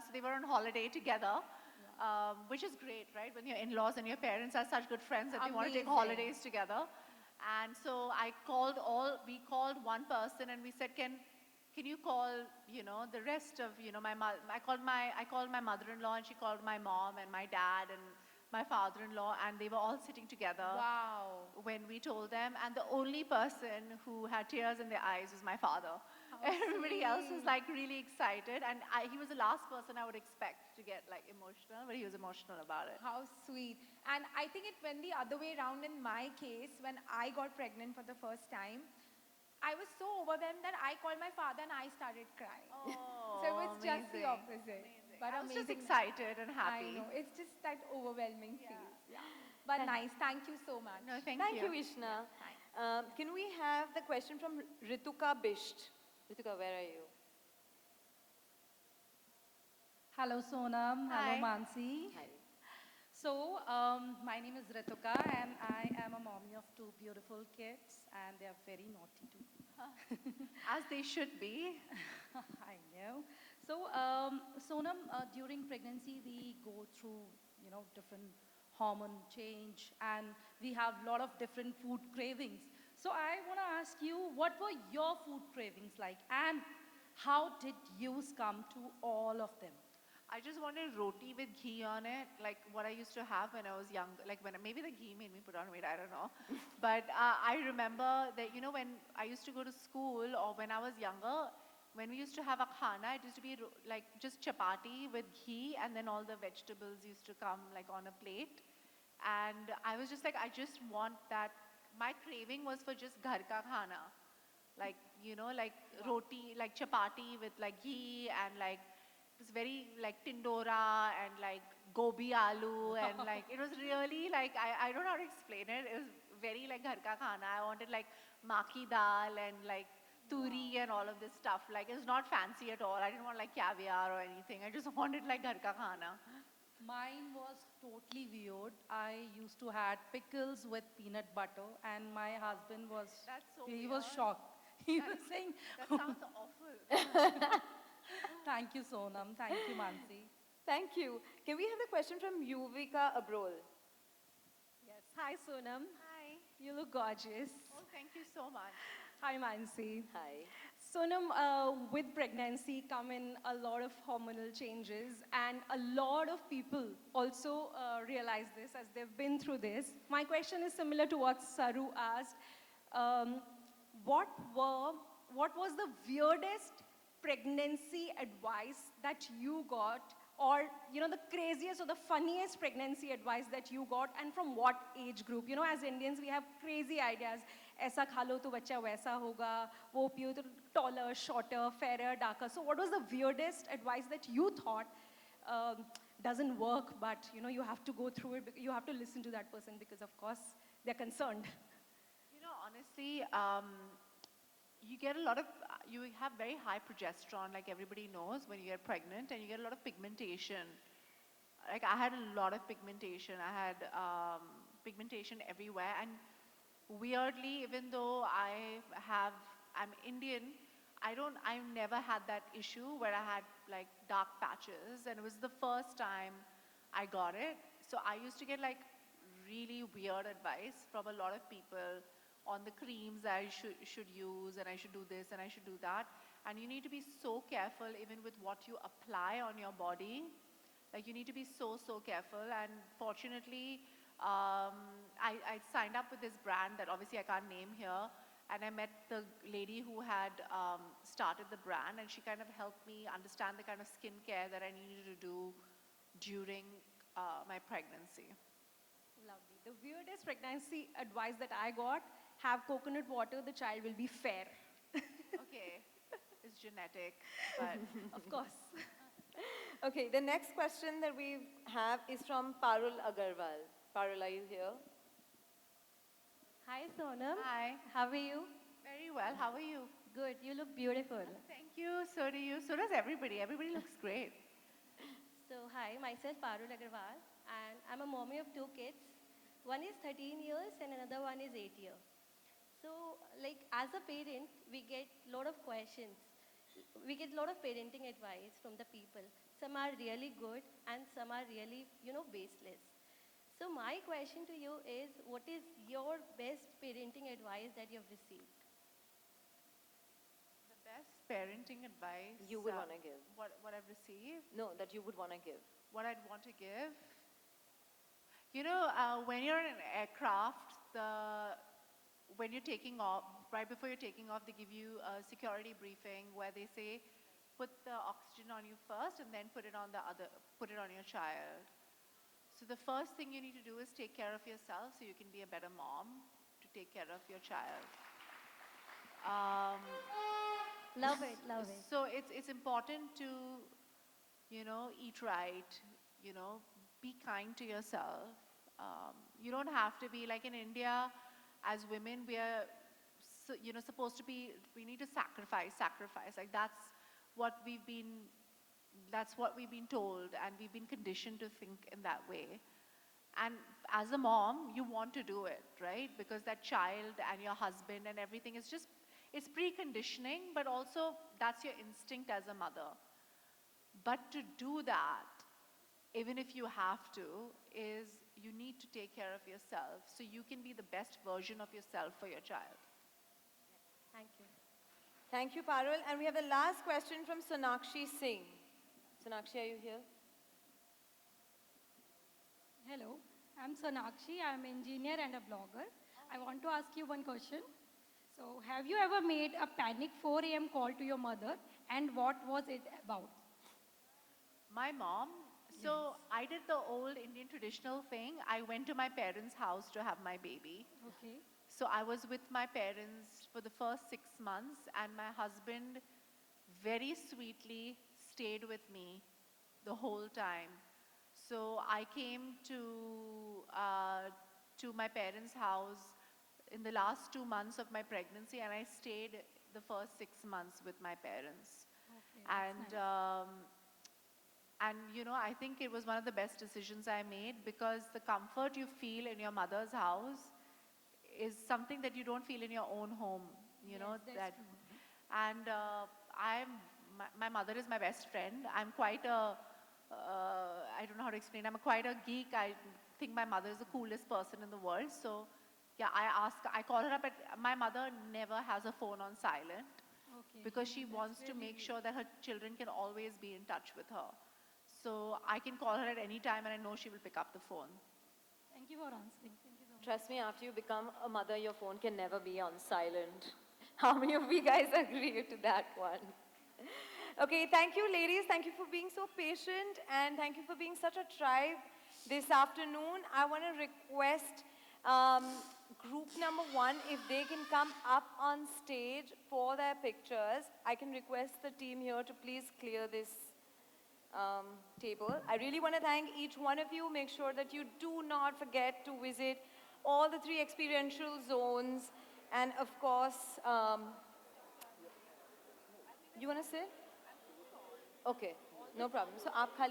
so they were on holiday together, which is great, right? When your in-laws and your parents are such good friends that they want to take Amazing. holidays together. And so we called one person and we said, can you call, the rest of, I called my mother-in-law and she called my mom and my dad and my father-in-law, and they were all sitting together. Wow. When we told them, and the only person who had tears in their eyes was my father. How Everybody else was sweet. like really excited, and he was the last person I would expect to get like emotional, but he was emotional about it. How sweet. And I think it went the other way around in my case when I got pregnant for the first time. I was so overwhelmed that I called my father and I started crying. Oh, So it was just the amazing. opposite. But I was just amazing. excited and happy. I know. It's just that overwhelming Yeah. phase. Yeah. But nice. Thank you so much. No, thank Thank you. you, Ishna. Thanks. Can we have the question from Rituka Bisht? Rituka, where are you? Hello Sonam, Hi. hello Mansi. Hi. So, my name is Rituka and I am a mommy of two beautiful kids and they are very naughty too. As they should be. I know. So, Sonam, during pregnancy we go through, different hormone change and we have a lot of different food cravings. So I want to ask you, what were your food cravings like and how did you succumb to all of them? I just wanted roti with ghee on it, like what I used to have when I was young. Like maybe the ghee made me put on weight, I don't know. But I remember that, when I used to go to school or when I was younger, when we used to have a khana, it used to be like just chapati with ghee and then all the vegetables used to come like on a plate. And I was just like, I just want that. My craving was for just ghar ka khana. Like, like roti, like chapati with like ghee and like it was very like tindora and like gobi aloo and like it was really like I don't know how to explain it. It was very like ghar ka khana. I wanted like maki dal and like turi and all of this stuff. Like it was not fancy at all. I didn't want like caviar or anything. I just wanted like ghar ka khana. Mine was totally weird. I used to had pickles with peanut butter, and my husband was That's so he was weird. shocked. He was saying, That sounds awful. "Thank you, Sonam. Thank you, Mansi." Thank you. Can we have the question from Yuvika Abrol? Yes. Hi, Sonam. Hi. You look gorgeous. Oh, thank you so much. Hi, Mansi. Hi. Sonam, with pregnancy come in a lot of hormonal changes, and a lot of people also realize this as they've been through this. My question is similar to what Saru asked. Um, what was the weirdest pregnancy advice that you got, or the craziest or the funniest pregnancy advice that you got, and from what age group? As Indians we have crazy ideas. ऐसा खा लो तो बच्चा वैसा होगा, वो पियो तो taller, shorter, fairer, darker. So what was the weirdest advice that you thought doesn't work, but you have to go through it, you have to listen to that person because of course they're concerned? Honestly, you get you have very high progesterone, like everybody knows, when you get pregnant, and you get a lot of pigmentation. Like I had a lot of pigmentation. I had pigmentation everywhere, and weirdly, even though I'm Indian, I've never had that issue where I had like dark patches, and it was the first time I got it. So I used to get like really weird advice from a lot of people on the creams that I should use, and I should do this and I should do that. And you need to be so careful even with what you apply on your body. Like you need to be so careful. And fortunately, I signed up with this brand that obviously I can't name here. And I met the lady who had started the brand, and she kind of helped me understand the kind of skincare that I needed to do during my pregnancy. Lovely. The weirdest pregnancy advice that I got: have coconut water, the child will be fair. Okay, it's genetic, but Of course. Okay, the next question that we have is from Parul Agarwal. Parul, are you here? Hi Sonam. hi, How are you? very well. How are you? Good. You look beautiful. Thank you. So do you. So does everybody. Everybody looks great. So hi, myself Parul Agarwal, and I'm a mommy of two kids. One is 13 years and another one is 8 years. So like as a parent, we get a lot of questions. We get a lot of parenting advice from the people. some are really good and some are really, baseless. So my question to you is, what is your best parenting advice that you've received? The best parenting advice You would want to give. what I've received, No, that you would want to give. what I'd want to give. When you're in an aircraft, when you're taking off, right before you're taking off, they give you a security briefing where they say, put the oxygen on you first and then put it on your child. So the first thing you need to do is take care of yourself so you can be a better mom to take care of your child. Um, Love it, love it. so it's important to, eat right, be kind to yourself. You don't have to be like in India, as women, we are, supposed to be, we need to sacrifice. Like that's what we've been told, and we've been conditioned to think in that way. And as a mom, you want to do it, right? Because that child and your husband and everything is just, it's preconditioning, but also that's your instinct as a mother. But to do that, even if you have to, is you need to take care of yourself so you can be the best version of yourself for your child. Thank you. Thank you, Parul. And we have the last question from Sonakshi Singh. Sonakshi, are you here? Hello, I'm Sonakshi. I'm an engineer and a blogger. I want to ask you one question. So, have you ever made a panic 4 a.m. call to your mother, and what was it about? My mom, so I did the old Indian traditional thing. I went to my parents' house to have my baby. Okay. So I was with my parents for the first 6 months, and my husband very sweetly stayed with me the whole time. So I came to my parents' house in the last 2 months of my pregnancy, and I stayed the first 6 months with my parents. Okay. And I think it was one of the best decisions I made, because the comfort you feel in your mother's house is something that you don't feel in your own home. That's true. And my mother is my best friend. I'm quite I don't know how to explain. I'm quite a geek. I think my mother is the coolest person in the world. So, yeah, I call her up. My mother never has a phone on silent, Okay. because she That's wants to really make great. sure that her children can always be in touch with her. So I can call her at any time, and I know she will pick up the phone. Thank you for answering. Thank you so much. Trust me, after you become a mother, your phone can never be on silent. How many of you guys agree to that one? Okay, thank you, ladies. Thank you for being so patient, and thank you for being such a tribe this afternoon. I want to request group number 1, if they can come up on stage for their pictures. I can request the team here to please clear this table. I really want to thank each one of you. Make sure that you do not forget to visit all the 3 experiential zones. And of course, you want to sit? Okay, no problem. So, aap khali